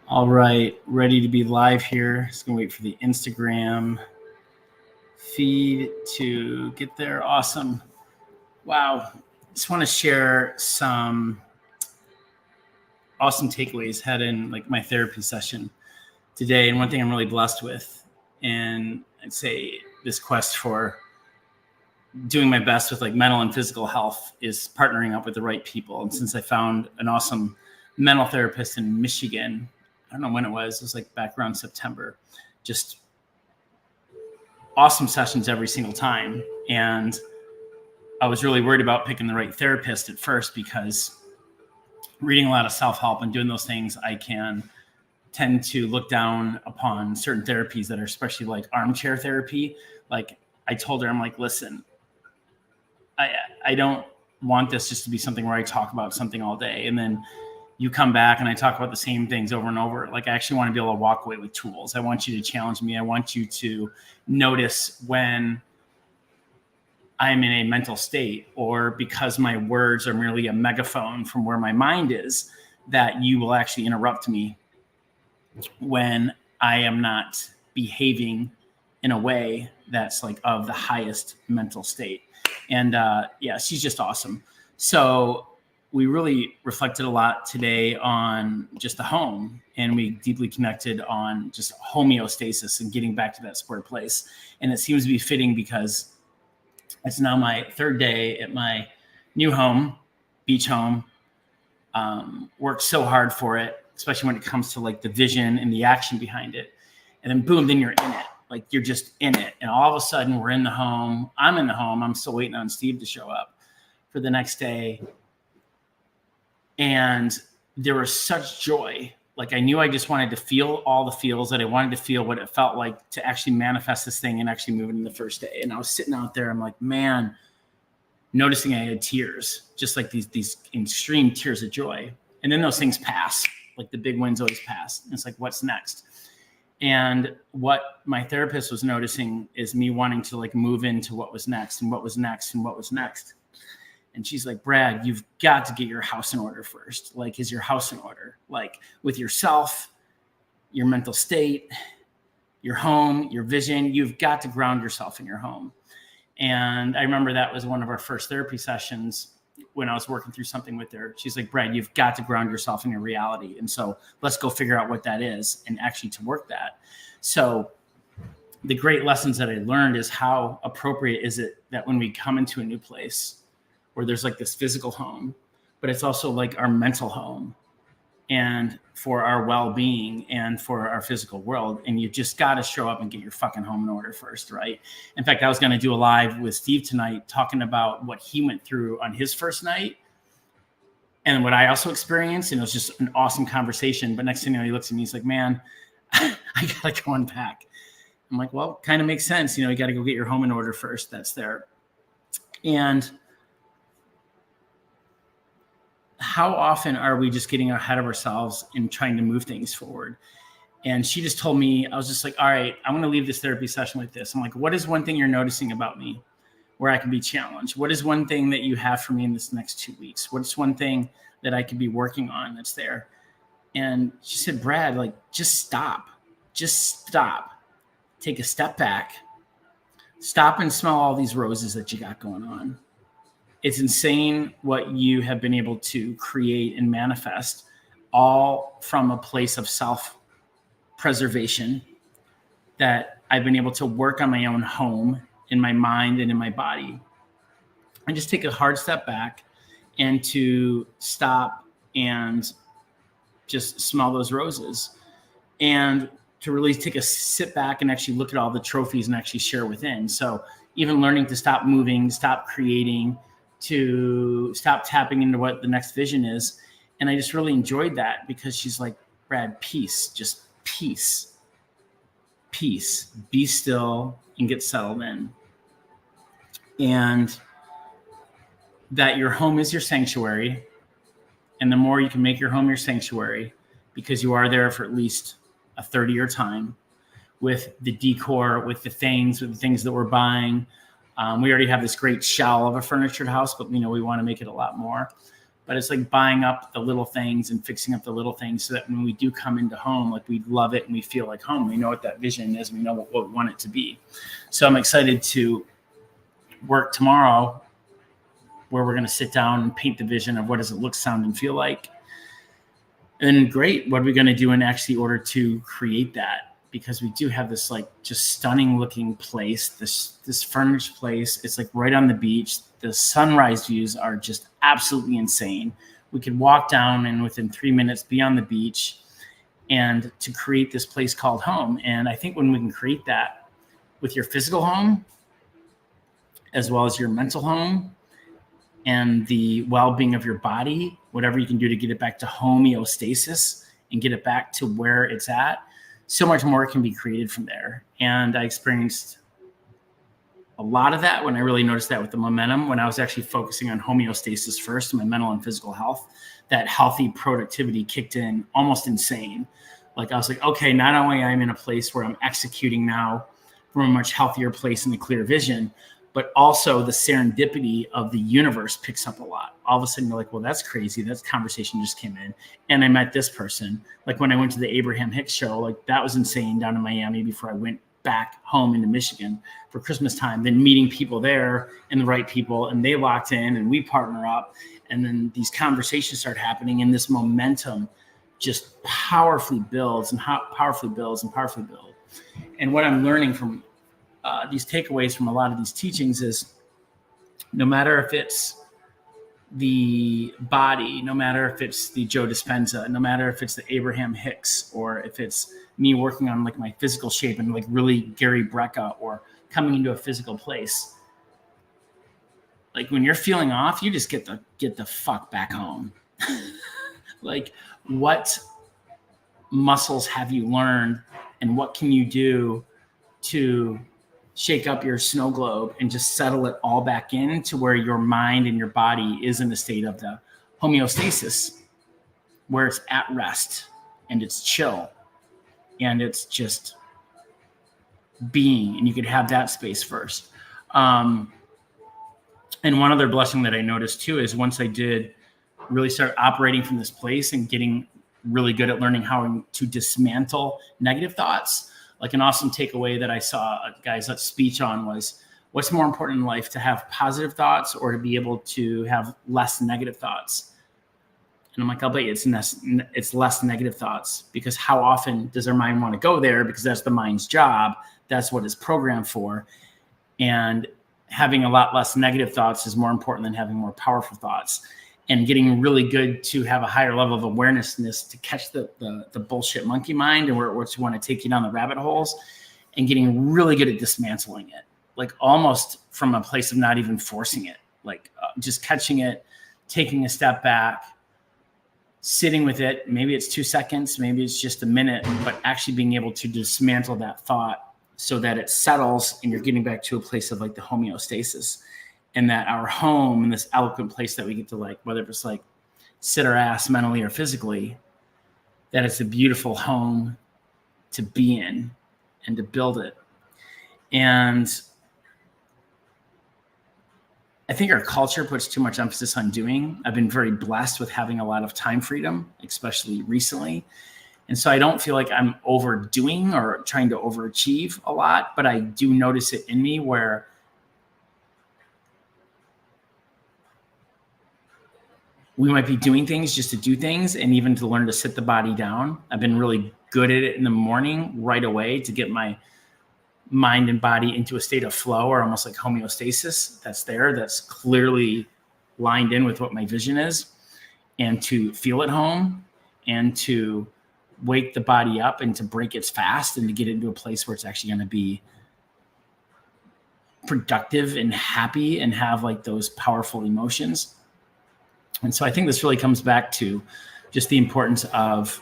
All right, ready to be live here. Just gonna wait for the Instagram feed to get there. Awesome. Wow. Just want to share some awesome takeaways had in like my therapy session today. And one thing I'm really blessed with, and I'd say this quest for doing my best with like mental and physical health is partnering up with the right people. And since I found an awesome mental therapist in Michigan, I don't know when it was like back around September, just awesome sessions every single time. And I was really worried about picking the right therapist at first because reading a lot of self-help and doing those things, I can tend to look down upon certain therapies that are especially like armchair therapy. Like I told her, I'm like, listen, I don't want this just to be something where I talk about something all day. And then you come back and I talk about the same things over and over. Like I actually want to be able to walk away with tools. I want you to challenge me. I want you to notice when I'm in a mental state, or because my words are merely a megaphone from where my mind is, that you will actually interrupt me when I am not behaving in a way that's like of the highest mental state. And yeah, she's just awesome. So we really reflected a lot today on just the home, and we deeply connected on just homeostasis and getting back to that square place. And it seems to be fitting because it's now my third day at my new home, beach home. Worked so hard for it, especially when it comes to like the vision and the action behind it. And then boom, then you're in it. Like you're just in it. And all of a sudden we're in the home. I'm in the home. I'm still waiting on Steve to show up for the next day. And there was such joy. Like I knew I just wanted to feel all the feels, that I wanted to feel what it felt like to actually manifest this thing and actually move it in the first day. And I was sitting out there. I'm like, man, noticing I had tears, just like these extreme tears of joy. And then those things pass. Like the big wins always pass. And it's like, what's next? And what my therapist was noticing is me wanting to like move into what was next and what was next and what was next. And she's like, Brad, you've got to get your house in order first. Like, is your house in order? Like with yourself, your mental state, your home, your vision, you've got to ground yourself in your home. And I remember that was one of our first therapy sessions when I was working through something with her. She's like, Brad, you've got to ground yourself in your reality. And so let's go figure out what that is and actually to work that. So the great lessons that I learned is how appropriate is it that when we come into a new place where there's like this physical home, but it's also like our mental home and for our well-being and for our physical world. And you just got to show up and get your fucking home in order first, right? In fact, I was going to do a live with Steve tonight talking about what he went through on his first night and what I also experienced. And it was just an awesome conversation. But next thing you know, he looks at me, he's like, man, I got to go unpack. I'm like, well, kind of makes sense. You know, you got to go get your home in order first. That's there. And how often are we just getting ahead of ourselves and trying to move things forward? And she just told me, I was just like, all right, I'm going to leave this therapy session with this. I'm like, what is one thing you're noticing about me where I can be challenged? What is one thing that you have for me in this next 2 weeks? What's one thing that I could be working on that's there? And she said, Brad, like, just stop. Take a step back. Stop and smell all these roses that you got going on. It's insane what you have been able to create and manifest, all from a place of self-preservation, that I've been able to work on my own home in my mind and in my body. And just take a hard step back and to stop and just smell those roses, and to really take a sit back and actually look at all the trophies and actually share within. So even learning to stop moving, stop creating, to stop tapping into what the next vision is. And I just really enjoyed that because she's like, Brad, peace, just peace, be still and get settled in. And that your home is your sanctuary. And the more you can make your home your sanctuary, because you are there for at least a 30-year time with the decor, with the things that we're buying. We already have this great shell of a furnitured house, but we want to make it a lot more. but it's like buying up the little things and fixing up the little things so that when we do come into home, like we love it and we feel like home. We know what that vision is. We know what we want it to be. So I'm excited to work tomorrow where we're going to sit down and paint the vision of what does it look, sound, and feel like. And then great, what are we going to do in actually order to create that? Because we do have this like just stunning looking place, this furnished place. It's like right on the beach. The sunrise views are just absolutely insane. We could walk down and within 3 minutes be on the beach and to create this place called home. And I think when we can create that with your physical home, as well as your mental home and the well-being of your body, whatever you can do to get it back to homeostasis and get it back to where it's at, so much more can be created from there. And I experienced a lot of that when I really noticed that with the momentum, when I was actually focusing on homeostasis first, my mental and physical health, that healthy productivity kicked in almost insane. Like I was like, okay, not only am I in a place where I'm executing now from a much healthier place and a clear vision, but also the serendipity of the universe picks up a lot. All of a sudden you're like, well, that's crazy. That conversation just came in. And I met this person. Like when I went to the Abraham Hicks show, like that was insane down in Miami before I went back home into Michigan for Christmas time, then meeting people there and the right people, and they locked in and we partner up. And then these conversations start happening and this momentum just powerfully builds and powerfully builds and powerfully builds. And what I'm learning from these takeaways from a lot of these teachings is no matter if it's the body, no matter if it's the Joe Dispenza, no matter if it's the Abraham Hicks, or if it's me working on like my physical shape and like really Gary Brecka or coming into a physical place, like when you're feeling off, you just get the fuck back home. Like what muscles have you learned and what can you do to shake up your snow globe and just settle it all back in to where your mind and your body is in a state of the homeostasis, where it's at rest and it's chill and it's just being, and you could have that space first. And one other blessing that I noticed too is once I did really start operating from this place and getting really good at learning how to dismantle negative thoughts. Like an awesome takeaway that I saw a guy's speech on was, what's more important in life, to have positive thoughts or to be able to have less negative thoughts? And I'm like, I'll bet you it's less negative thoughts, because how often does our mind want to go there? Because that's the mind's job. That's what it's programmed for. And having a lot less negative thoughts is more important than having more powerful thoughts. And getting really good to have a higher level of awarenessness to catch the bullshit monkey mind and where it wants to want to take you down the rabbit holes, and getting really good at dismantling it, like almost from a place of not even forcing it, like just catching it, taking a step back, sitting with it. Maybe it's 2 seconds, maybe it's just a minute, but actually being able to dismantle that thought so that it settles and you're getting back to a place of like the homeostasis. And that our home and this eloquent place that we get to, like, whether it's like sit our ass mentally or physically, that it's a beautiful home to be in and to build it. And I think our culture puts too much emphasis on doing. I've been very blessed with having a lot of time freedom, especially recently. And so I don't feel like I'm overdoing or trying to overachieve a lot, but I do notice it in me where we might be doing things just to do things, and even to learn to sit the body down. I've been really good at it in the morning right away to get my mind and body into a state of flow, or almost like homeostasis that's there, that's clearly lined in with what my vision is, and to feel at home and to wake the body up and to break its fast and to get into a place where it's actually going to be productive and happy and have like those powerful emotions. And so I think this really comes back to just the importance of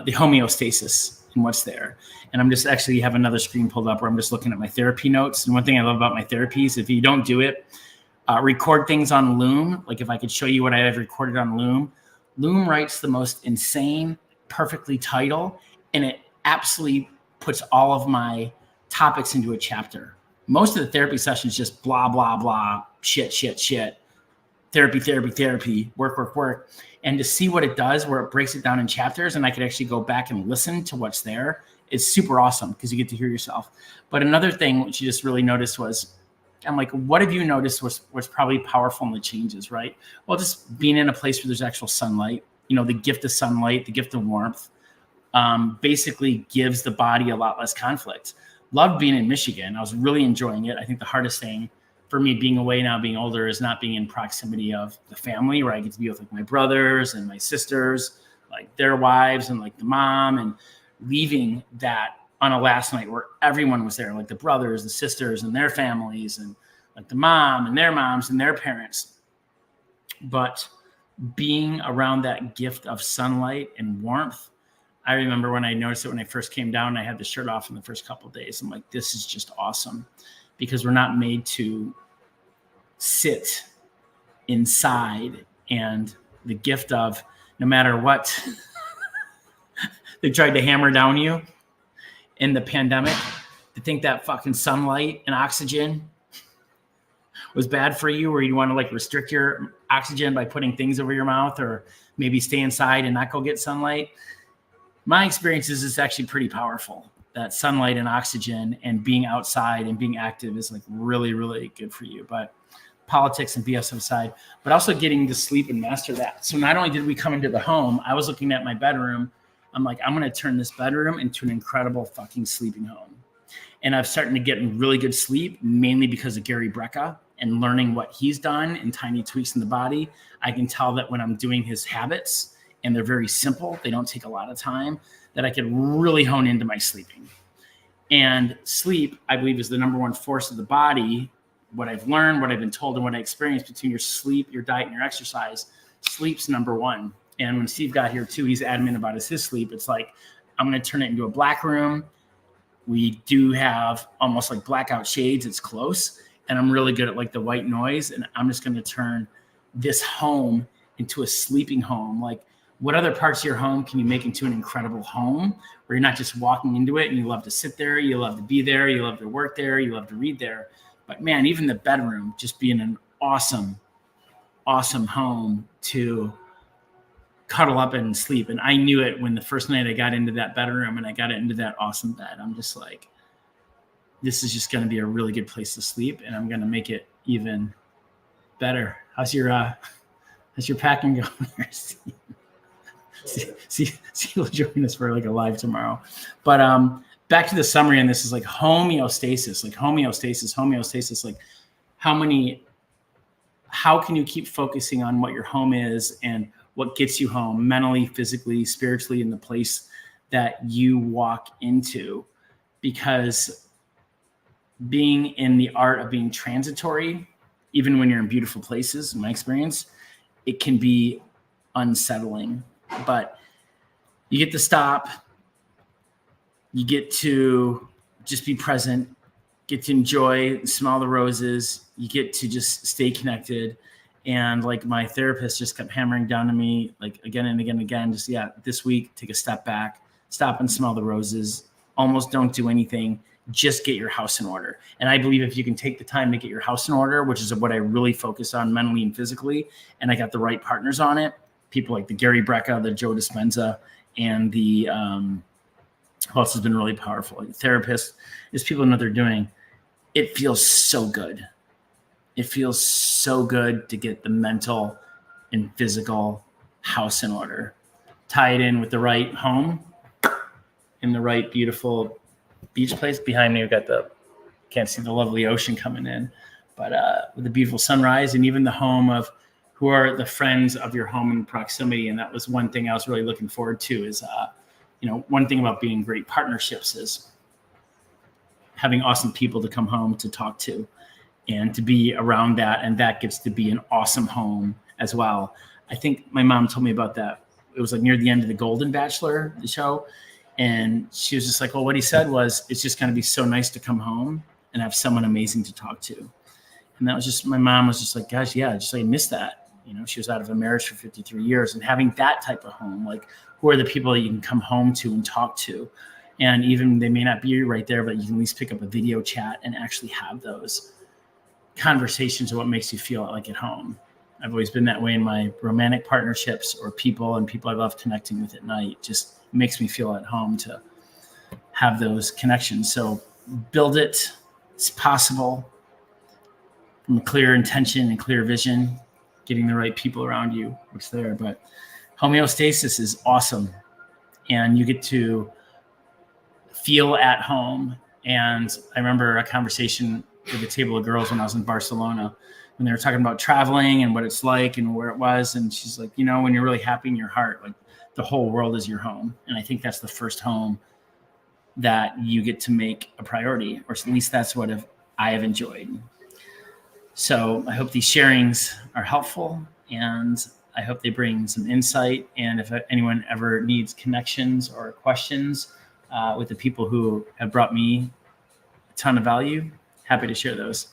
the homeostasis and what's there. And I'm just actually have another screen pulled up where I'm just looking at my therapy notes. And one thing I love about my therapy is if you don't do it, record things on Loom. Like if I could show you what I have recorded on Loom, Loom writes the most insane, perfectly title, and it absolutely puts all of my topics into a chapter. Most of the therapy sessions just blah, blah, blah, shit. therapy, work. And to see what it does, where it breaks it down in chapters, and I could actually go back and listen to what's there, is super awesome because you get to hear yourself. But another thing which you just really noticed was, I'm like, what have you noticed was probably powerful in the changes, right? Well, just being in a place where there's actual sunlight, the gift of sunlight, the gift of warmth, basically gives the body a lot less conflict. Loved being in Michigan. I was really enjoying it. I think the hardest thing for me being away now, being older, is not being in proximity of the family, where I get to be with like my brothers and my sisters, like their wives and like the mom, and leaving that on a last night where everyone was there, like the brothers, the sisters and their families, and like the mom and their moms and their parents. But being around that gift of sunlight and warmth, I remember when I noticed it when I first came down, I had the shirt off in the first couple of days. I'm like, this is just awesome, because we're not made to sit inside. And the gift of, no matter what they tried to hammer down you in the pandemic, to think that fucking sunlight and oxygen was bad for you, or you want to like restrict your oxygen by putting things over your mouth, or maybe stay inside and not go get sunlight. My experience is it's actually pretty powerful. That sunlight and oxygen and being outside and being active is like really, really good for you. But politics and BS aside, but also getting to sleep and master that. So not only did we come into the home, I was looking at my bedroom. I'm like, I'm going to turn this bedroom into an incredible fucking sleeping home. And I'm starting to get really good sleep, mainly because of Gary Brecka and learning what he's done in tiny tweaks in the body. I can tell that when I'm doing his habits, and they're very simple, they don't take a lot of time, that I can really hone into my sleeping. And sleep, I believe, is the number one force of the body. What I've learned, what I've been told, and what I experienced between your sleep, your diet, and your exercise, sleep's number one. And when Steve got here too, he's adamant about his sleep. It's like, I'm going to turn it into a black room. We do have almost like blackout shades. It's close. And I'm really good at like the white noise. And I'm just going to turn this home into a sleeping home. Like, what other parts of your home can you make into an incredible home where you're not just walking into it and you love to sit there, you love to be there, you love to work there, you love to read there. But man, even the bedroom just being an awesome, awesome home to cuddle up and sleep. And I knew it when the first night I got into that bedroom and I got into that awesome bed. I'm just like, this is just going to be a really good place to sleep, and I'm going to make it even better. How's your packing going? See, you'll join us for like a live tomorrow. But back to the summary on this is like homeostasis, like how can you keep focusing on what your home is and what gets you home mentally, physically, spiritually, in the place that you walk into? Because being in the art of being transitory, even when you're in beautiful places, in my experience, it can be unsettling. But you get to stop, you get to just be present, get to enjoy, smell the roses, you get to just stay connected. And like my therapist just kept hammering down to me, like again and again and again, just, this week, take a step back, stop and smell the roses, almost don't do anything, just get your house in order. And I believe if you can take the time to get your house in order, which is what I really focus on mentally and physically, and I got the right partners on it, people like the Gary Brecka, the Joe Dispenza, and the who else has been really powerful, like therapists, is people know what they're doing. It feels so good. It feels so good to get the mental and physical house in order. Tie it in with the right home in the right beautiful beach place. Behind me, we've got can't see the lovely ocean coming in, but with the beautiful sunrise, and even the home of who are the friends of your home in proximity. And that was one thing I was really looking forward to is, one thing about being great partnerships is having awesome people to come home to talk to and to be around that. And that gets to be an awesome home as well. I think my mom told me about that. It was like near the end of the Golden Bachelor, the show. And she was just like, well, what he said was, it's just going to be so nice to come home and have someone amazing to talk to. And that was just, my mom was just like, gosh, yeah, just like, I miss that. She was out of a marriage for 53 years, and having that type of home, like who are the people that you can come home to and talk to? And even they may not be right there, but you can at least pick up a video chat and actually have those conversations of what makes you feel like at home. I've always been that way in my romantic partnerships or people I love connecting with at night. Just makes me feel at home to have those connections. So build it. It's possible from a clear intention and clear vision, getting the right people around you. What's there? But homeostasis is awesome. And you get to feel at home. And I remember a conversation with a table of girls when I was in Barcelona, when they were talking about traveling and what it's like and where it was. And she's like, you know, when you're really happy in your heart, like the whole world is your home. And I think that's the first home that you get to make a priority, or at least that's what I have enjoyed. So I hope these sharings are helpful, and I hope they bring some insight. And if anyone ever needs connections or questions with the people who have brought me a ton of value, happy to share those.